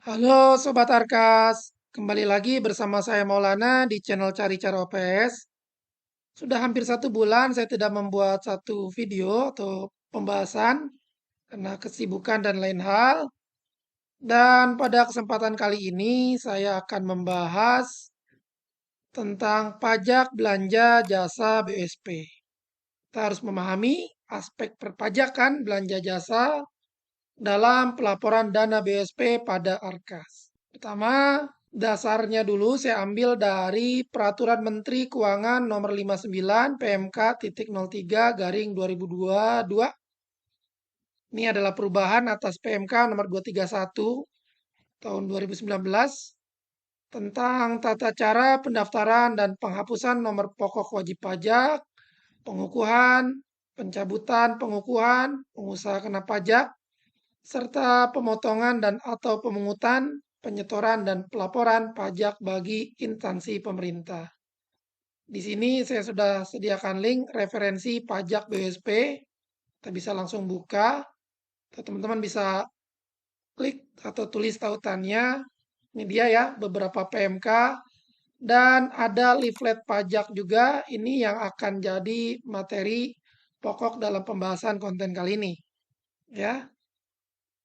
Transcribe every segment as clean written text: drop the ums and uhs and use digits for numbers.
Halo Sobat Arkas, kembali lagi bersama saya Maulana di channel Cari Cara OPS. Sudah hampir 1 bulan saya tidak membuat satu video atau pembahasan karena kesibukan dan lain hal. Dan pada kesempatan kali ini saya akan membahas tentang pajak belanja jasa BUSP. Kita harus memahami aspek perpajakan belanja jasa dalam pelaporan dana BSP pada Arkas. Pertama, dasarnya dulu saya ambil dari Peraturan Menteri Keuangan Nomor 59 PMK titik 03 garing 2022. Ini adalah perubahan atas PMK nomor 231 tahun 2019 tentang tata cara pendaftaran dan penghapusan nomor pokok wajib pajak, pengukuhan, pencabutan pengukuhan, pengusaha kena pajak, serta pemotongan dan atau pemungutan, penyetoran dan pelaporan pajak bagi instansi pemerintah. Di sini saya sudah sediakan link referensi pajak BUSP. Kita bisa langsung buka, atau teman-teman bisa klik atau tulis tautannya. Ini dia ya, beberapa PMK dan ada leaflet pajak juga. Ini yang akan jadi materi pokok dalam pembahasan konten kali ini. Ya,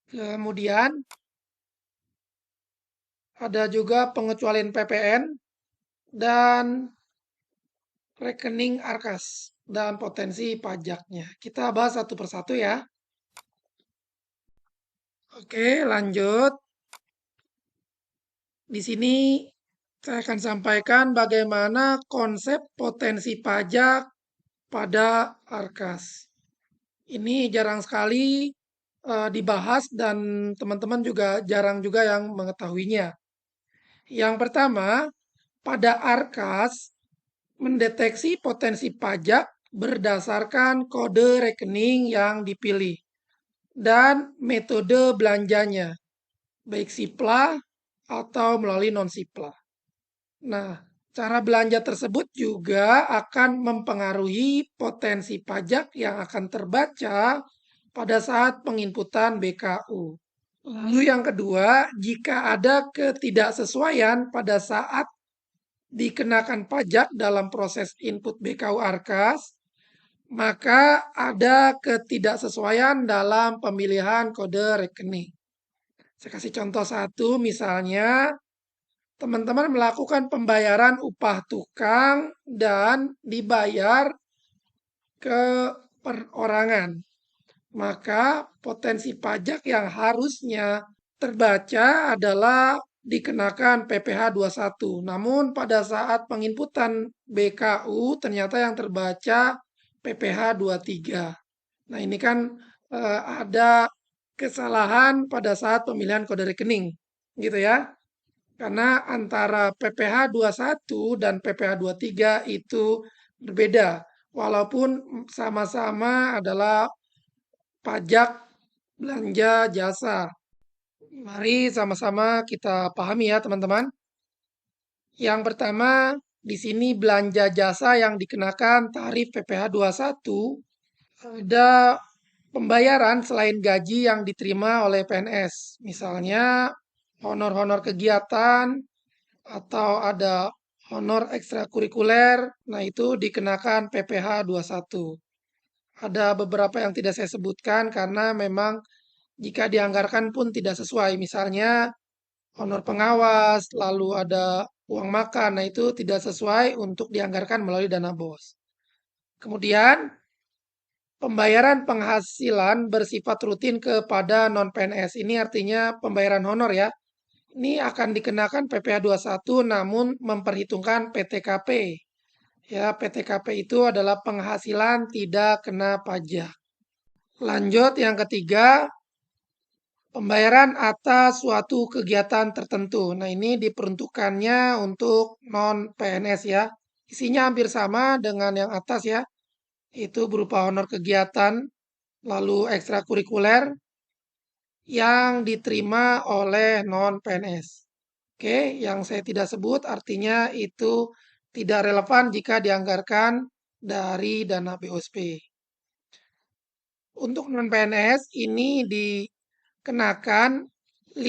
kemudian ada juga pengecualian PPN dan rekening Arkas dan potensi pajaknya. Kita bahas satu persatu ya. Oke, lanjut. Di sini saya akan sampaikan bagaimana konsep potensi pajak pada Arkas. Ini jarang sekali dibahas dan teman-teman juga jarang juga yang mengetahuinya. Yang pertama, pada Arkas mendeteksi potensi pajak berdasarkan kode rekening yang dipilih dan metode belanjanya, baik Sipla atau melalui non-Sipla. Nah, cara belanja tersebut juga akan mempengaruhi potensi pajak yang akan terbaca pada saat penginputan BKU. Lalu yang kedua, jika ada ketidaksesuaian pada saat dikenakan pajak dalam proses input BKU Arkas, maka ada ketidaksesuaian dalam pemilihan kode rekening. Saya kasih contoh satu, misalnya teman-teman melakukan pembayaran upah tukang dan dibayar ke perorangan. Maka potensi pajak yang harusnya terbaca adalah dikenakan PPh 21. Namun pada saat penginputan BKU ternyata yang terbaca PPh 23. Nah, ini kan ada kesalahan pada saat pemilihan kode rekening, gitu ya. Karena antara PPh 21 dan PPh 23 itu berbeda, walaupun sama-sama adalah pajak belanja jasa. Mari sama-sama kita pahami ya, teman-teman. Yang pertama, di sini belanja jasa yang dikenakan tarif PPh 21 ada pembayaran selain gaji yang diterima oleh PNS. Misalnya honor-honor kegiatan atau ada honor ekstrakurikuler. Nah, itu dikenakan PPh 21. Ada beberapa yang tidak saya sebutkan karena memang jika dianggarkan pun tidak sesuai. Misalnya honor pengawas, lalu ada uang makan. Nah, itu tidak sesuai untuk dianggarkan melalui dana BOS. Kemudian pembayaran penghasilan bersifat rutin kepada non-PNS. Ini artinya pembayaran honor ya. Ini akan dikenakan PPh 21 namun memperhitungkan PTKP. Ya, PTKP itu adalah penghasilan tidak kena pajak. Lanjut yang ketiga, pembayaran atas suatu kegiatan tertentu. Nah, ini diperuntukkannya untuk non-PNS ya. Isinya hampir sama dengan yang atas ya. Itu berupa honor kegiatan, lalu ekstrakurikuler yang diterima oleh non-PNS. Oke, yang saya tidak sebut artinya itu tidak relevan jika dianggarkan dari dana BOSP. Untuk non-PNS ini dikenakan 5%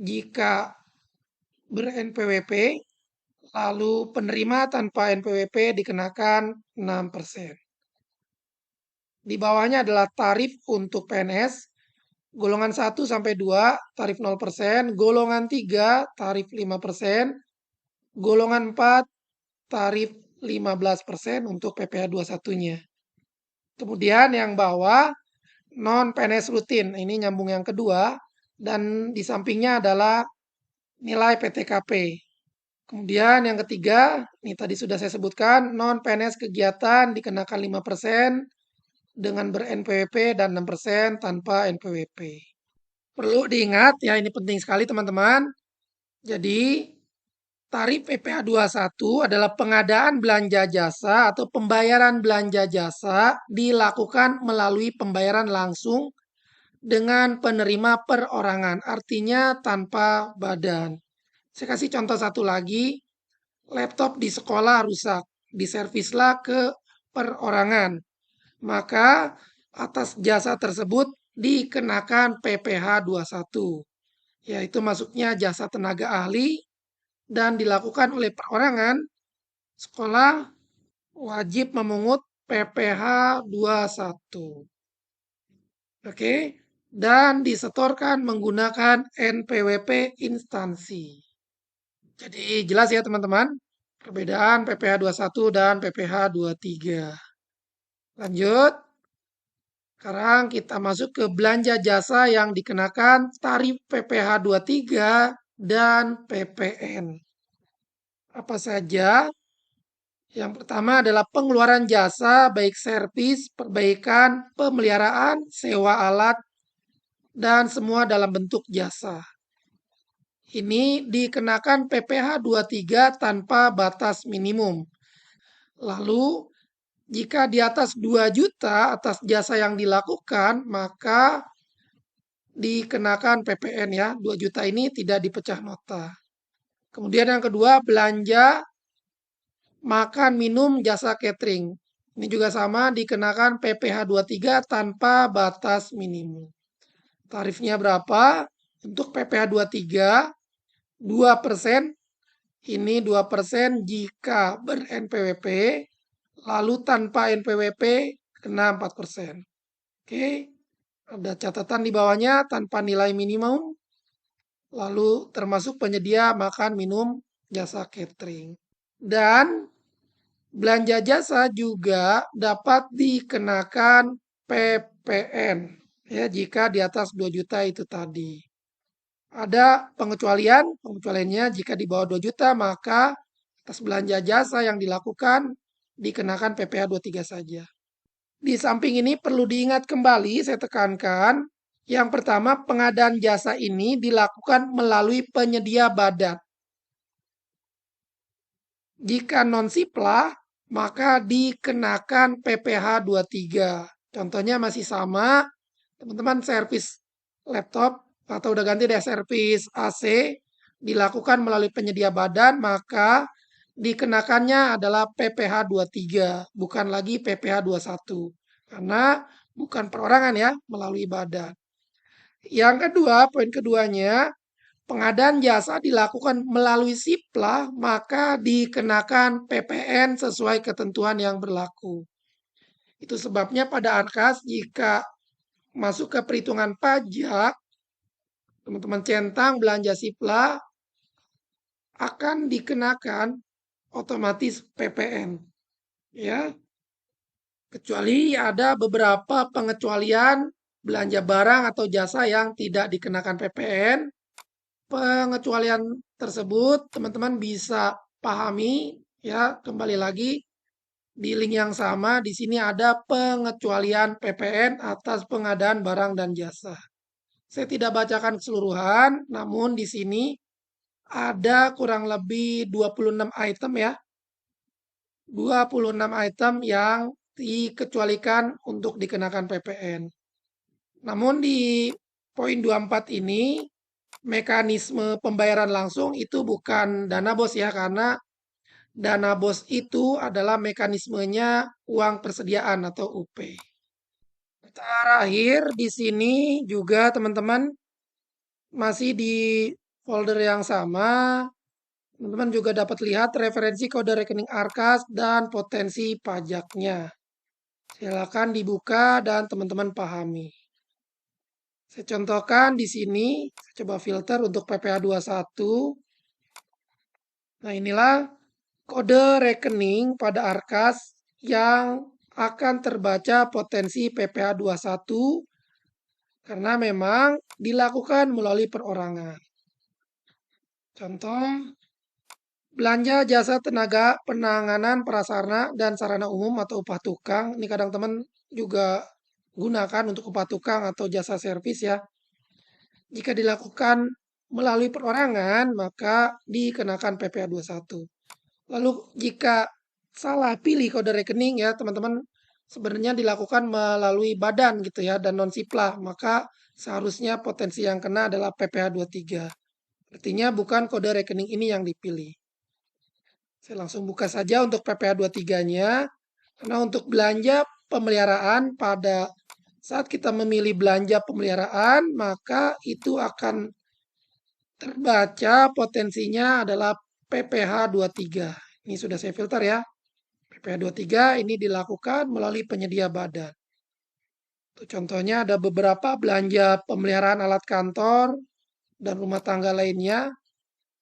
jika ber-NPWP, lalu penerima tanpa NPWP dikenakan 6%. Di bawahnya adalah tarif untuk PNS, golongan 1 sampai 2 tarif 0%, golongan 3 tarif 5%, golongan 4 tarif 15% untuk PPh 21-nya. Kemudian yang bawah non PNS rutin, ini nyambung yang kedua, dan di sampingnya adalah nilai PTKP. Kemudian yang ketiga, ini tadi sudah saya sebutkan, non PNS kegiatan dikenakan 5% dengan ber-NPWP dan 6% tanpa NPWP. Perlu diingat ya, ini penting sekali teman-teman. Jadi tarif PPh 21 adalah pengadaan belanja jasa atau pembayaran belanja jasa dilakukan melalui pembayaran langsung dengan penerima perorangan, artinya tanpa badan. Saya kasih contoh satu lagi, laptop di sekolah rusak, diservislah ke perorangan. Maka atas jasa tersebut dikenakan PPh 21, yaitu masuknya jasa tenaga ahli dan dilakukan oleh perorangan, sekolah wajib memungut PPh 21. Oke, dan disetorkan menggunakan NPWP instansi. Jadi jelas ya teman-teman, perbedaan PPh 21 dan PPh 23. Lanjut. Sekarang kita masuk ke belanja jasa yang dikenakan tarif PPh 23 dan PPN. Apa saja? Yang pertama adalah pengeluaran jasa baik servis, perbaikan, pemeliharaan, sewa alat, dan semua dalam bentuk jasa. Ini dikenakan PPh 23 tanpa batas minimum. Lalu jika di atas 2 juta atas jasa yang dilakukan, maka dikenakan PPN ya. 2 juta ini tidak dipecah nota. Kemudian yang kedua, belanja makan minum jasa catering. Ini juga sama dikenakan PPh 23 tanpa batas minimum. Tarifnya berapa? Untuk PPh 23 2%. Ini 2% jika ber-NPWP, lalu tanpa NPWP kena 4%. Oke, ada catatan di bawahnya tanpa nilai minimum, lalu termasuk penyedia makan minum jasa catering. Dan belanja jasa juga dapat dikenakan PPN ya jika di atas 2 juta itu tadi. Ada pengecualiannya jika di bawah 2 juta maka atas belanja jasa yang dilakukan dikenakan PPh 23 saja. Di samping ini perlu diingat kembali, saya tekankan, yang pertama pengadaan jasa ini dilakukan melalui penyedia badan. Jika non-siplah, maka dikenakan PPh 23. Contohnya masih sama, teman-teman servis laptop atau udah ganti deh servis AC dilakukan melalui penyedia badan, maka dikenakannya adalah PPh 23, bukan lagi PPh 21. Karena bukan perorangan ya, melalui badan. Yang kedua, poin keduanya, pengadaan jasa dilakukan melalui siplah, maka dikenakan PPN sesuai ketentuan yang berlaku. Itu sebabnya pada Ankas jika masuk ke perhitungan pajak, teman-teman centang belanja siplah akan dikenakan otomatis PPN. Ya. Kecuali ada beberapa pengecualian belanja barang atau jasa yang tidak dikenakan PPN. Pengecualian tersebut teman-teman bisa pahami ya, kembali lagi di link yang sama di sini ada pengecualian PPN atas pengadaan barang dan jasa. Saya tidak bacakan keseluruhan, namun di sini ada kurang lebih 26 item ya. 26 item yang dikecualikan untuk dikenakan PPN. Namun di poin 24 ini mekanisme pembayaran langsung itu bukan dana bos ya, karena dana bos itu adalah mekanismenya uang persediaan atau UP. Terakhir di sini juga teman-teman masih di folder yang sama, teman-teman juga dapat lihat referensi kode rekening Arkas dan potensi pajaknya. Silakan dibuka dan teman-teman pahami. Saya contohkan di sini, saya coba filter untuk PPh 21. Nah, inilah kode rekening pada Arkas yang akan terbaca potensi PPh 21 karena memang dilakukan melalui perorangan. Contoh, belanja jasa tenaga penanganan prasarana dan sarana umum atau upah tukang. Ini kadang teman juga gunakan untuk upah tukang atau jasa servis ya. Jika dilakukan melalui perorangan, maka dikenakan PPh 21. Lalu jika salah pilih kode rekening ya teman-teman, sebenarnya dilakukan melalui badan gitu ya dan non siplah, maka seharusnya potensi yang kena adalah PPh 23. Artinya bukan kode rekening ini yang dipilih. Saya langsung buka saja untuk PPh 23-nya. Karena untuk belanja pemeliharaan pada saat kita memilih belanja pemeliharaan, maka itu akan terbaca potensinya adalah PPh 23. Ini sudah saya filter ya. PPh 23 ini dilakukan melalui penyedia badan. Tuh, contohnya ada beberapa belanja pemeliharaan alat kantor dan rumah tangga lainnya.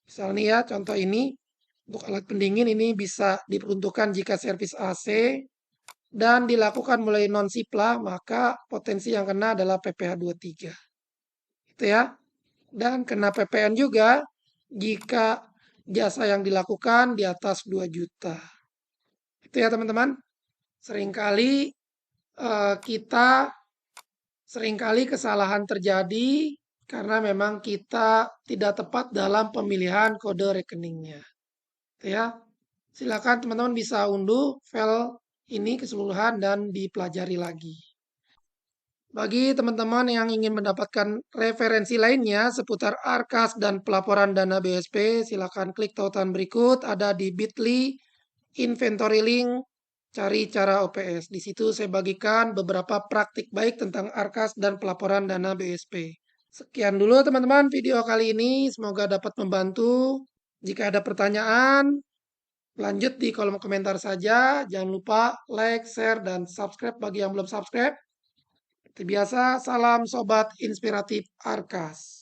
Misalnya ya, contoh ini untuk alat pendingin ini bisa diperuntukkan jika servis AC dan dilakukan mulai non siplah, maka potensi yang kena adalah PPh 23. Itu ya. Dan kena PPN juga jika jasa yang dilakukan di atas 2 juta. Itu ya teman-teman. Seringkali kita seringkali kesalahan terjadi karena memang kita tidak tepat dalam pemilihan kode rekeningnya. Itu ya. Silakan teman-teman bisa unduh file ini keseluruhan dan dipelajari lagi. Bagi teman-teman yang ingin mendapatkan referensi lainnya seputar Arkas dan pelaporan dana BSP, silakan klik tautan berikut ada di bit.ly inventory link cari cara OPS. Di situ saya bagikan beberapa praktik baik tentang Arkas dan pelaporan dana BSP. Sekian dulu teman-teman video kali ini, semoga dapat membantu. Jika ada pertanyaan, lanjut di kolom komentar saja. Jangan lupa like, share, dan subscribe bagi yang belum subscribe. Seperti biasa, salam sobat inspiratif Arkas.